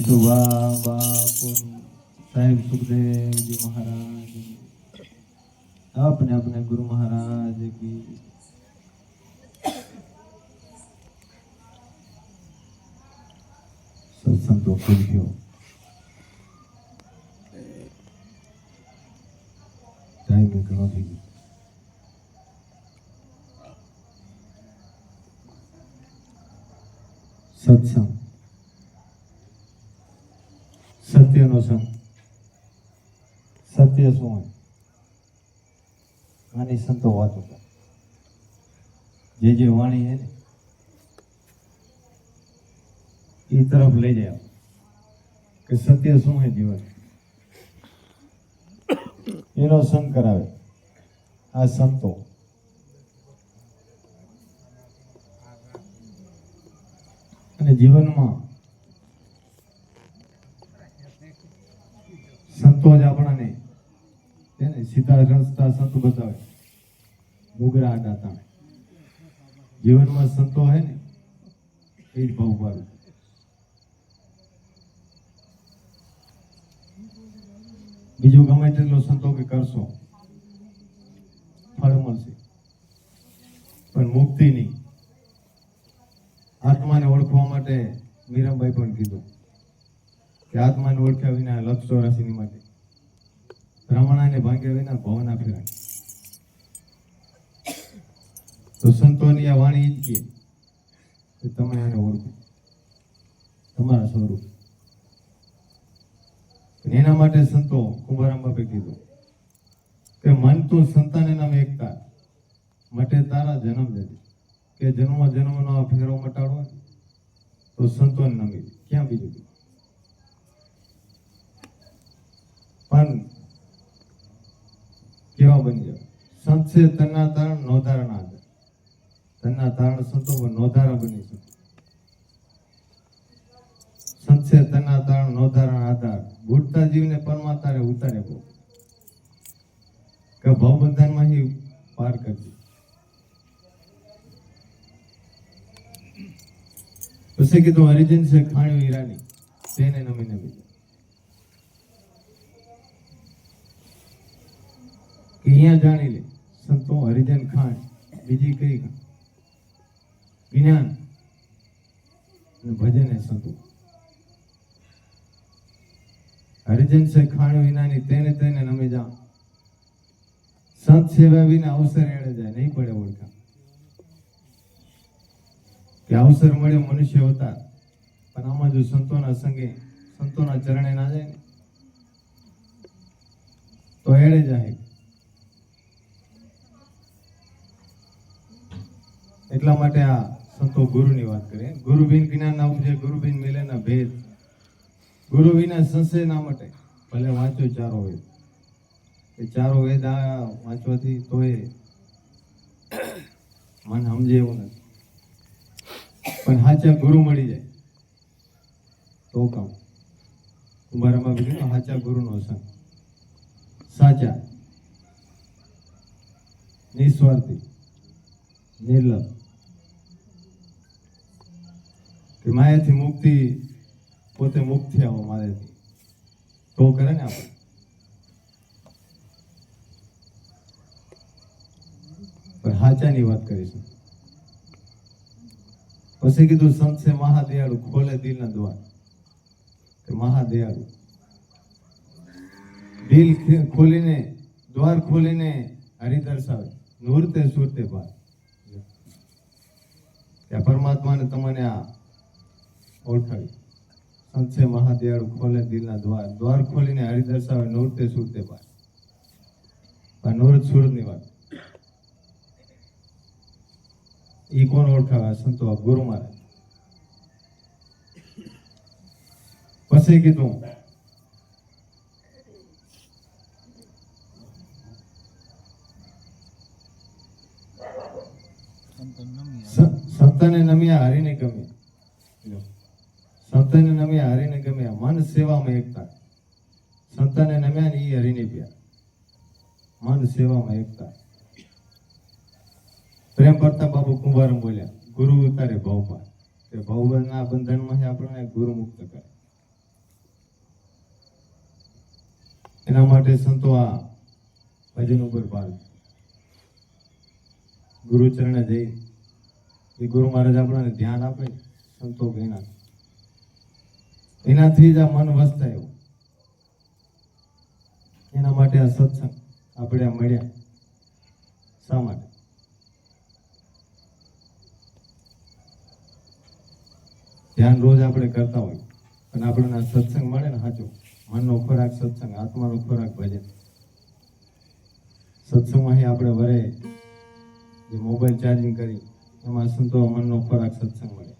तो बापू साहेब सुखदेव जी महाराज अपने अपने गुरु महाराज की सत्संग खुल टाइम में कहा भी सत्संग સત્યનો સંગ સત્ય શું હોય આની સંતો વાતો કરે જે વાણી હે ને એ તરફ લઈ જાય કે સત્ય શું હે જીવન એનો સંગ કરાવે આ સંતો અને જીવનમાં સંતો જ આપણાને સીધા રસ્તા સંત બતાવે મુગરા આડા જીવનમાં સંતો હે ને એ જ ભાવ પાડું બીજું ગમે તેટલો સંતો કે કરશો ફળ મળશે પણ મુક્તિ નહીં. આત્માને ઓળખવા માટે મીરાબાઈ પણ કીધું કે આત્માને ઓળખ્યા વિના લક્ષ 84 માટે બ્રાહ્મણાને ભાંગ્યા વિના ભવના ફેરાય. તો સંતોની આ વાણી જ કે તમે આને ઓળખો તમારા સ્વરૂપ. એના માટે સંતો કુંભારામ બાપે કીધું કે મન તું સંતાને નામ એકતા માટે તારા જન્મ જજે કે જન્મ જન્મનો આ ફેરો મટાડવો તો સંતોને નમી ક્યાં બીજું પણ કેવા બની જાવ. સંત છે તન્ના તારણ નોધારણ આધાર. તન્ના તારણ સંતો નોધારા બની શકે. સંત છે તન્ના તારણ નોધારણ આધાર. ભૂટતા જીવને પરમાત્માને ઉતારે બહુ કે ભવબંધનમાં ही પાર કરજે. પછી કીધું હરિજન છે ખાણ્યું હીરાની તેને નમી નમી કે અહીંયા જાણી લે સંતો હરિજન ખાણ બીજી કઈ ખાણ જ્ઞાન અને ભજન એ સંતો. હરિજન છે ખાણ્યું વિનાની તેને તેને નમી જા. સંત સેવા વિના અવસર એળે જાય નહીં પડે ઓળખા કે અવસર મળ્યો મનુષ્ય અવતાર પણ આમાં જો સંતોના સંગે સંતોના ચરણે ના જાય ને તો એળે જાય. એટલા માટે આ સંતો ગુરુની વાત કરે. ગુરુ બિન જ્ઞાન ના ઉપજે, ગુરુ બિન મિલે ના ભેદ, ગુરુ વિના સંશય ના મટે. ભલે વાંચો ચારો વેદ, એ ચારો વેદ આ વાંચવાથી તોય મન સમજે એવું નથી. પણ સાચા ગુરુ મળી જાય તો કામ. કુંભારામાં બીજું સાચા ગુરુનો સંગ, સાચા નિસ્વાર્થી નિર્લભ કે માયાથી મુક્તિ પોતે મુક્ત થયા માયાથી તો કરે ને આપણે. પણ સાચાની વાત કરીશું. પછી કીધું સંત છે મહાદયાળુ ખોલે દિલના દ્વાર. કે મહાદયાળુ દિલ ખોલીને દ્વાર ખોલીને હરિ દર્શાવે નૂરતે સુરતે પાર. ત્યાં પરમાત્માને તમને આ ઓળખાવી. સંત છે મહાદયાળુ ખોલે દિલના દ્વાર, દ્વાર ખોલીને હરિ દર્શાવે નૂરતે સુરતે પાર. પણ નૂરત સુરત ની વાત ઈ કોણ ઓળખાવે? સંતો ગુરુ મહારાજ. પછી કીધું સંતને નમ્યા હરિને ગમ્યા. સંતને નમ્યા હરિને ગમ્યા. મન સેવામાં એકતા. સંતને નમ્યા ને ઈ હરિને પ્યા. મન સેવામાં એકતા. પ્રેમ કરતા બાબુ કુંભારમ બોલ્યા ગુરુ ઉતારે ભવપાર. કે ભવના બંધનમાં આપણને ગુરુ મુક્ત કરે. એના માટે સંતો આ ભજન ઉપર પાડ ગુરુ ચરણે જઈ એ ગુરુ મહારાજ આપણને ધ્યાન આપે સંતો કહીના એનાથી જ આ મન વસતા એવું એના માટે આ સત્સંગ આપણે આ મળ્યા શા માટે ધ્યાન રોજ આપણે કરતા હોય પણ આપણને આ સત્સંગ મળે ને સાચો મનનો ખોરાક સત્સંગ આત્માનો ખોરાક ભજન સત્સંગમાં આપણે વરે જે મોબાઈલ ચાર્જિંગ કરી એમાં સંતો મનનો ખોરાક સત્સંગ મળે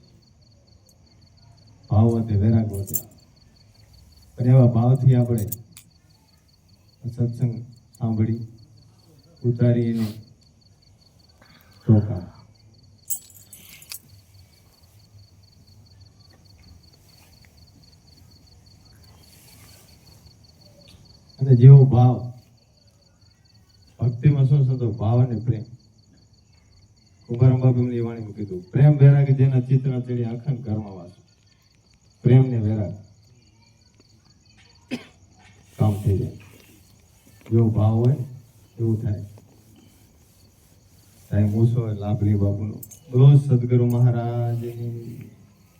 ભાવ વધે વૈરાગ વધે અને એવા ભાવથી આપણે સત્સંગ સાંભળી ઉતારી એનો ટોકા અને જેવો ભાવ ભક્તિમાં શું થતો ભાવ અને પ્રેમ કુંભારામ બાપુ એમની વાણીમાં કીધું પ્રેમ વૈરાગ જેના ચિત્તના ચડી અખંડ ઘરમાં વાસો પ્રેમ ને વૈરાગ કામ થઈ જાય જેવો ભાવ હોય એવું થાય ટાઈમ ઓછો હોય લાભલી બાપુનો બોલો સદગુરુ મહારાજની